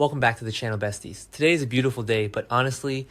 Welcome back to the channel, besties. Today is a beautiful day, but honestly,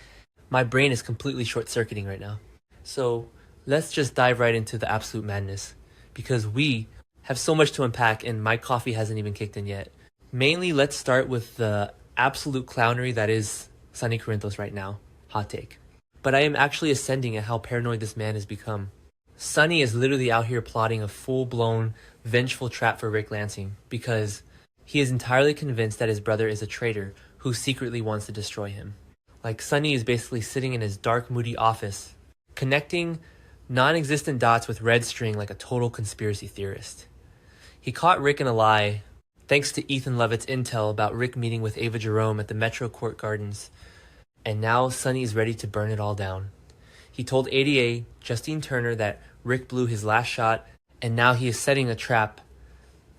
my brain is completely short-circuiting right now. So let's just dive right into the absolute madness, because we have so much to unpack and my coffee hasn't even kicked in yet. Mainly, let's start with the absolute clownery that is Sonny Corinthos right now. Hot take. But I am actually ascending at how paranoid this man has become. Sonny is literally out here plotting a full-blown, vengeful trap for Rick Lansing, because he is entirely convinced that his brother is a traitor who secretly wants to destroy him. Like, Sonny is basically sitting in his dark, moody office, connecting non-existent dots with red string like a total conspiracy theorist. He caught Rick in a lie, thanks to Ethan Levitt's intel about Rick meeting with Ava Jerome at the Metro Court Gardens, and now Sonny is ready to burn it all down. He told ADA, Justine Turner, that Rick blew his last shot, and now he is setting a trap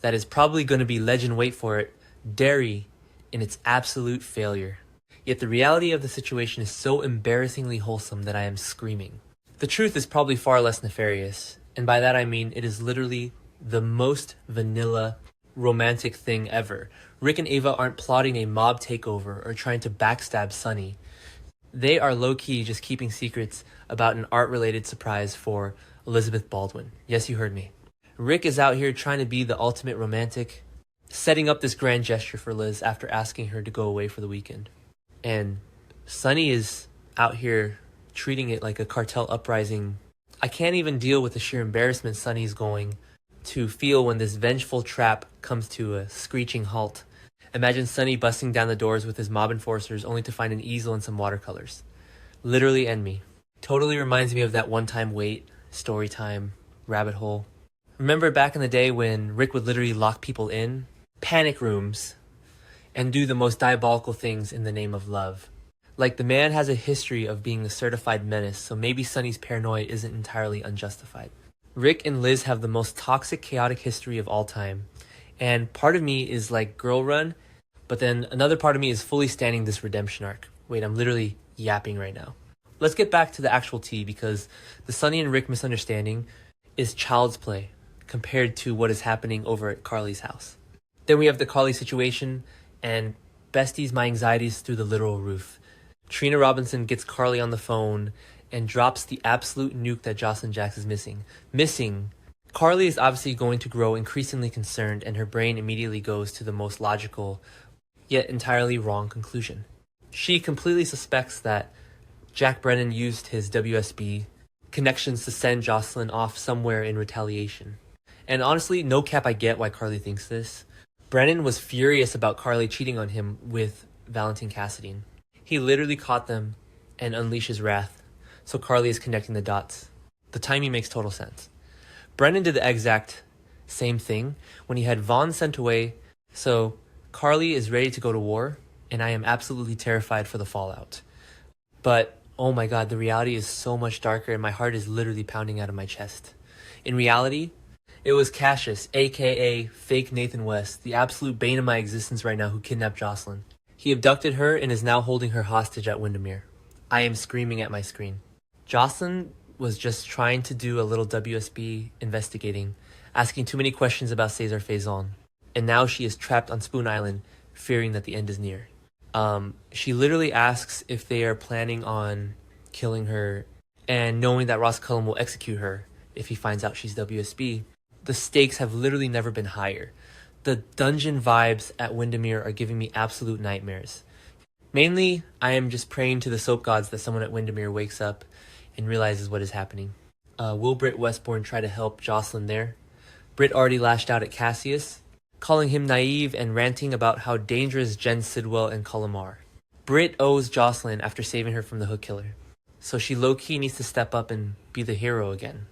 that is probably going to be, legend wait for it, Derry in its absolute failure. Yet the reality of the situation is so embarrassingly wholesome that I am screaming. The truth is probably far less nefarious, and by that I mean it is literally the most vanilla, romantic thing ever. Rick and Ava aren't plotting a mob takeover or trying to backstab Sonny. They are low-key just keeping secrets about an art-related surprise for Elizabeth Baldwin. Yes, you heard me. Rick is out here trying to be the ultimate romantic, setting up this grand gesture for Liz after asking her to go away for the weekend. And Sonny is out here treating it like a cartel uprising. I can't even deal with the sheer embarrassment Sonny's going to feel when this vengeful trap comes to a screeching halt. Imagine Sonny busting down the doors with his mob enforcers only to find an easel and some watercolors. Literally end me. Totally reminds me of that one-time wait, story time, rabbit hole. Remember back in the day when Rick would literally lock people in panic rooms and do the most diabolical things in the name of love? Like, the man has a history of being a certified menace, so maybe Sonny's paranoia isn't entirely unjustified. Rick and Liz have the most toxic, chaotic history of all time. And part of me is like, girl run, but then another part of me is fully standing this redemption arc. Wait, I'm literally yapping right now. Let's get back to the actual tea, because the Sonny and Rick misunderstanding is child's play compared to what is happening over at Carly's house. Then we have the Carly situation, and besties, my anxieties through the literal roof. Trina Robinson gets Carly on the phone and drops the absolute nuke that Josslyn Jax is missing. Carly is obviously going to grow increasingly concerned, and her brain immediately goes to the most logical, yet entirely wrong conclusion. She completely suspects that Jack Brennan used his WSB connections to send Josslyn off somewhere in retaliation. And honestly, no cap, I get why Carly thinks this. Brennan was furious about Carly cheating on him with Valentine Cassadine. He literally caught them and unleashed his wrath, so Carly is connecting the dots. The timing makes total sense. Brennan did the exact same thing when he had Vaughn sent away, so Carly is ready to go to war, and I am absolutely terrified for the fallout. But oh my god, the reality is so much darker, and my heart is literally pounding out of my chest. In reality, it was Cassius, aka fake Nathan West, the absolute bane of my existence right now, who kidnapped Josslyn. He abducted her and is now holding her hostage at Windermere. I am screaming at my screen. Josslyn was just trying to do a little WSB investigating, asking too many questions about Cesar Faison, and now she is trapped on Spoon Island, fearing that the end is near. She literally asks if they are planning on killing her, and knowing that Ross Cullen will execute her if he finds out she's WSB. The stakes have literally never been higher. The dungeon vibes at Windermere are giving me absolute nightmares. Mainly, I am just praying to the soap gods that someone at Windermere wakes up and realizes what is happening. Will Britt Westbourne try to help Josslyn there? Britt already lashed out at Cassius, calling him naive and ranting about how dangerous Jen Sidwell and Cullum are. Britt owes Josslyn after saving her from the hook killer, so she low-key needs to step up and be the hero again.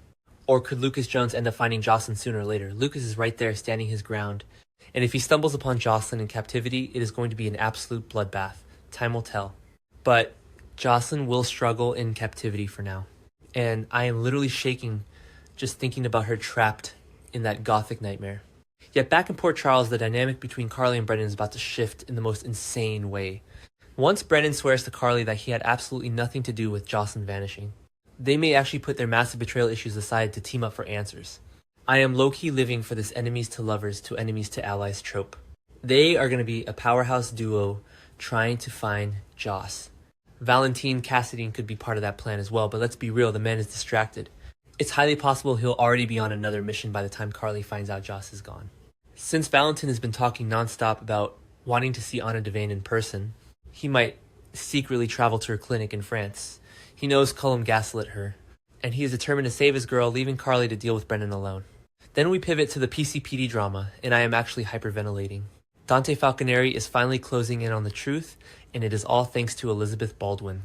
Or could Lucas Jones end up finding Josslyn sooner or later? Lucas is right there standing his ground, and if he stumbles upon Josslyn in captivity, it is going to be an absolute bloodbath. Time will tell. But Josslyn will struggle in captivity for now, and I am literally shaking just thinking about her trapped in that gothic nightmare. Yet back in Port Charles, the dynamic between Carly and Brennan is about to shift in the most insane way. Once Brennan swears to Carly that he had absolutely nothing to do with Josslyn vanishing, they may actually put their massive betrayal issues aside to team up for answers. I am low-key living for this enemies to lovers to enemies to allies trope. They are going to be a powerhouse duo trying to find Joss. Valentine Cassadine could be part of that plan as well, but let's be real, the man is distracted. It's highly possible he'll already be on another mission by the time Carly finds out Joss is gone. Since Valentine has been talking nonstop about wanting to see Anna Devane in person, he might secretly travel to her clinic in France. He knows Cullum gaslit her, and he is determined to save his girl, leaving Carly to deal with Brennan alone. Then we pivot to the PCPD drama, and I am actually hyperventilating. Dante Falconeri is finally closing in on the truth, and it is all thanks to Elizabeth Baldwin.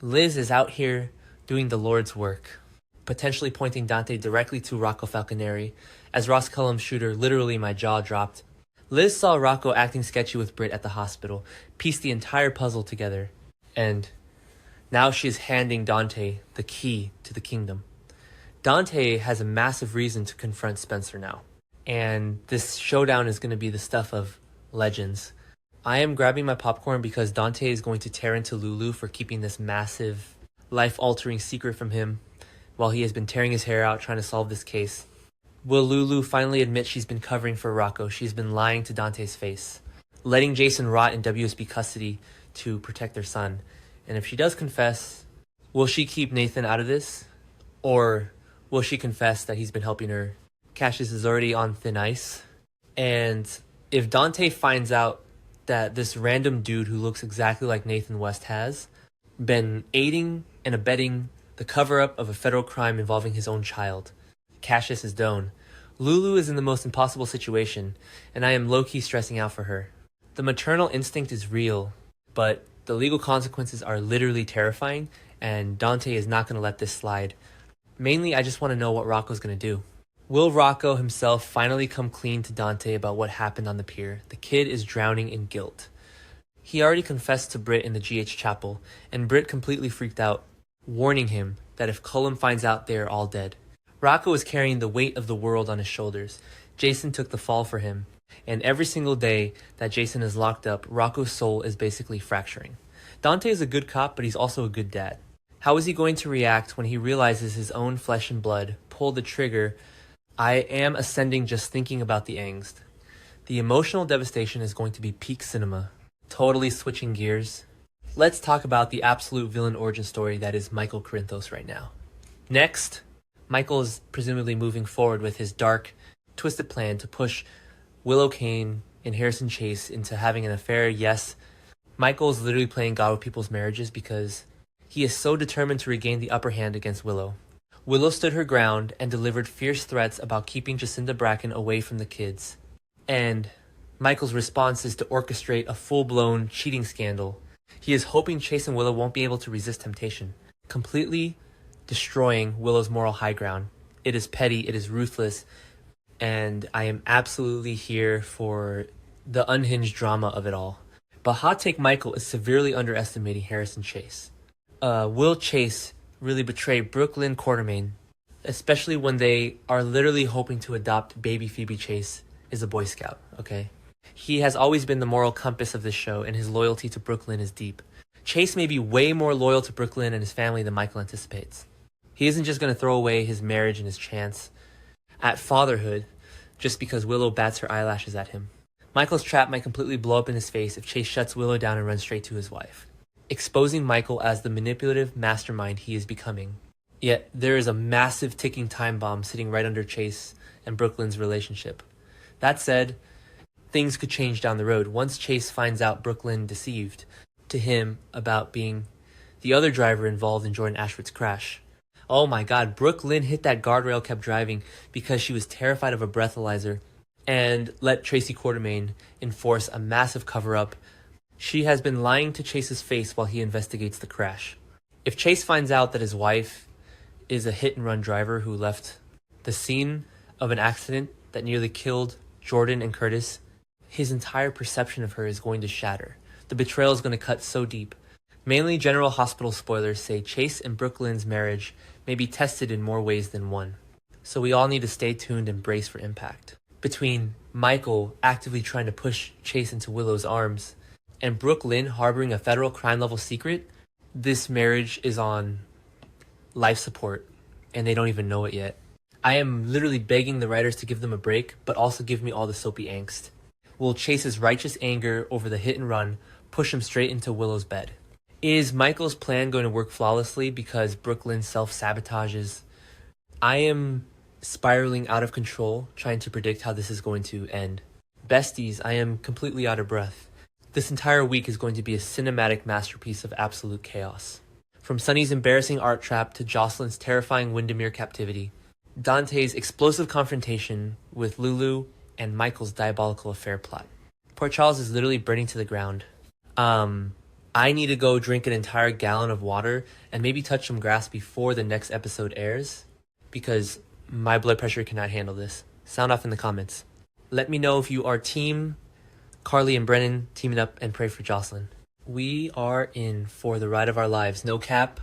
Liz is out here doing the Lord's work, potentially pointing Dante directly to Rocco Falconeri. As Ross Cullum's shooter, literally my jaw dropped. Liz saw Rocco acting sketchy with Britt at the hospital, pieced the entire puzzle together, and now she is handing Dante the key to the kingdom. Dante has a massive reason to confront Spencer now, and this showdown is going to be the stuff of legends. I am grabbing my popcorn because Dante is going to tear into Lulu for keeping this massive, life-altering secret from him while he has been tearing his hair out trying to solve this case. Will Lulu finally admit she's been covering for Rocco? She's been lying to Dante's face, letting Jason rot in WSB custody to protect their son. And if she does confess, will she keep Nathan out of this? Or will she confess that he's been helping her? Cassius is already on thin ice. And if Dante finds out that this random dude who looks exactly like Nathan West has been aiding and abetting the cover-up of a federal crime involving his own child, Cassius is done. Lulu is in the most impossible situation, and I am low-key stressing out for her. The maternal instinct is real, but the legal consequences are literally terrifying, and Dante is not going to let this slide. Mainly, I just want to know what Rocco's going to do. Will Rocco himself finally come clean to Dante about what happened on the pier? The kid is drowning in guilt. He already confessed to Britt in the GH chapel, and Britt completely freaked out, warning him that if Cullum finds out, they are all dead. Rocco is carrying the weight of the world on his shoulders. Jason took the fall for him, and every single day that Jason is locked up, Rocco's soul is basically fracturing. Dante is a good cop, but he's also a good dad. How is he going to react when he realizes his own flesh and blood pulled the trigger? I am ascending just thinking about the angst. The emotional devastation is going to be peak cinema. Totally switching gears. Let's talk about the absolute villain origin story that is Michael Corinthos right now. Next, Michael is presumably moving forward with his dark, twisted plan to push Willow Kane and Harrison Chase into having an affair. Yes, Michael is literally playing God with people's marriages because he is so determined to regain the upper hand against Willow. Willow stood her ground and delivered fierce threats about keeping Jacinda Bracken away from the kids. And Michael's response is to orchestrate a full-blown cheating scandal. He is hoping Chase and Willow won't be able to resist temptation, completely destroying Willow's moral high ground. It is petty, it is ruthless, and I am absolutely here for the unhinged drama of it all. But Hot Take Michael is severely underestimating Harrison Chase. Will Chase really betray Brooklyn Quartermain, especially when they are literally hoping to adopt baby Phoebe Chase as a Boy Scout, okay? He has always been the moral compass of this show, and his loyalty to Brooklyn is deep. Chase may be way more loyal to Brooklyn and his family than Michael anticipates. He isn't just going to throw away his marriage and his chance at fatherhood just because Willow bats her eyelashes at him. Michael's trap might completely blow up in his face if Chase shuts Willow down and runs straight to his wife, exposing Michael as the manipulative mastermind he is becoming. Yet, there is a massive ticking time bomb sitting right under Chase and Brooklyn's relationship. That said, things could change down the road once Chase finds out Brooklyn deceived to him about being the other driver involved in Jordan Ashford's crash. Oh my god, Brooklyn hit that guardrail, kept driving because she was terrified of a breathalyzer and let Tracy Quartermain enforce a massive cover-up. She has been lying to Chase's face while he investigates the crash. If Chase finds out that his wife is a hit-and-run driver who left the scene of an accident that nearly killed Jordan and Curtis, his entire perception of her is going to shatter. The betrayal is going to cut so deep. Mainly General Hospital spoilers say Chase and Brooklyn's marriage may be tested in more ways than one. So we all need to stay tuned and brace for impact. Between Michael actively trying to push Chase into Willow's arms and Brooklyn harboring a federal crime-level secret, this marriage is on life support, and they don't even know it yet. I am literally begging the writers to give them a break, but also give me all the soapy angst. will chase his righteous anger over the hit and run, push him straight into Willow's bed. Is Michael's plan going to work flawlessly because Brooklyn self-sabotages? I am spiraling out of control, trying to predict how this is going to end. Besties, I am completely out of breath. This entire week is going to be a cinematic masterpiece of absolute chaos. From Sonny's embarrassing art trap to Josslyn's terrifying Windermere captivity, Dante's explosive confrontation with Lulu, and Michael's diabolical affair plot. Port Charles is literally burning to the ground. I need to go drink an entire gallon of water and maybe touch some grass before the next episode airs, because my blood pressure cannot handle this. Sound off in the comments. Let me know if you are team Carly and Brennan teaming up, and pray for Josslyn. We are in for the ride of our lives. No cap.